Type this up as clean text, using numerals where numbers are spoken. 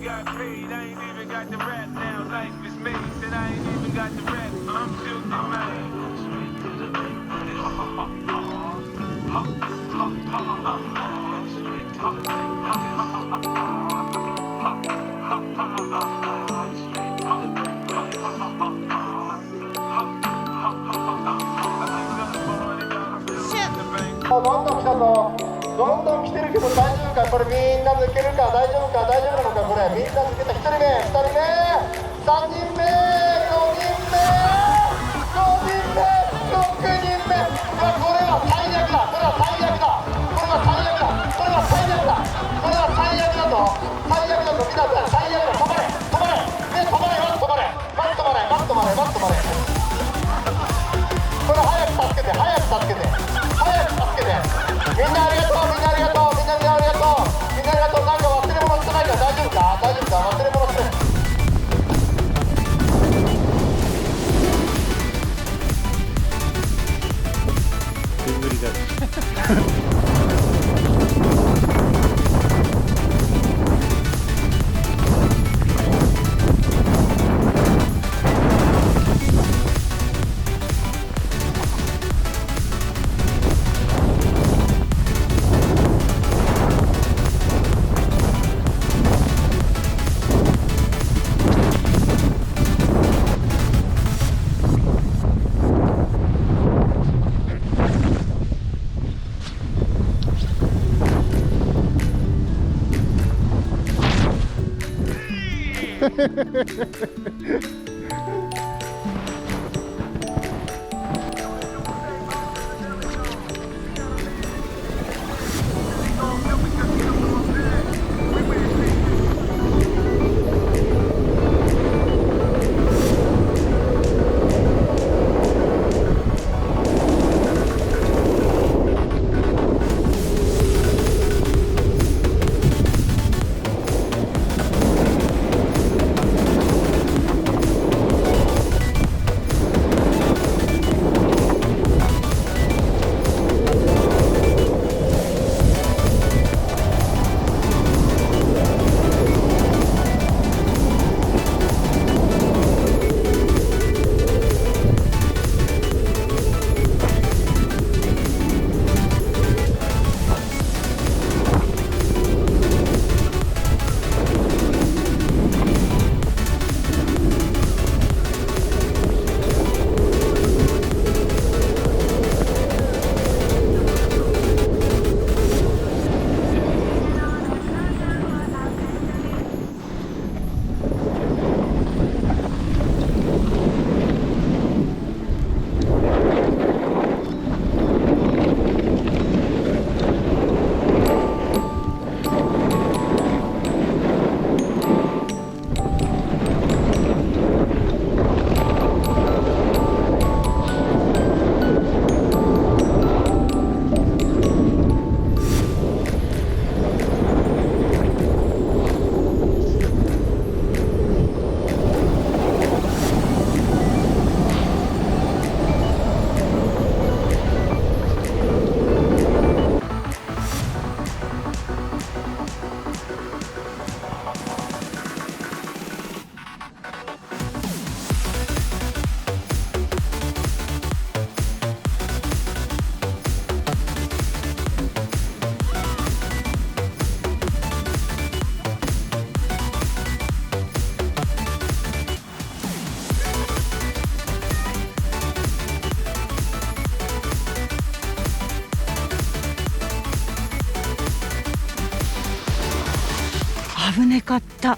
どんどん来たぞ。どんどん来てるけど大丈夫か。これみんな抜けるか。大丈夫か。大丈夫なのか。これみんな抜けた。1人目、2人目、3人目、4人目、5人目、6人目。これは最悪だ。これは最悪だ。これは最悪だ。これは最悪だ。これは最悪だぞ。最悪だぞ。みんな最悪だ。止まれ止まれ。ね、止まれ。まず止まれ。まず止まれ。まず止まれ。まず止まれ。これ早く助けて。早く助けて。早く助けて。みんなありがとう。みんなありがとう。みんなありがとう。みんなありがとう。なんか忘れ物してないか。大丈夫か。大丈夫か。忘れ物してない。危ねかった。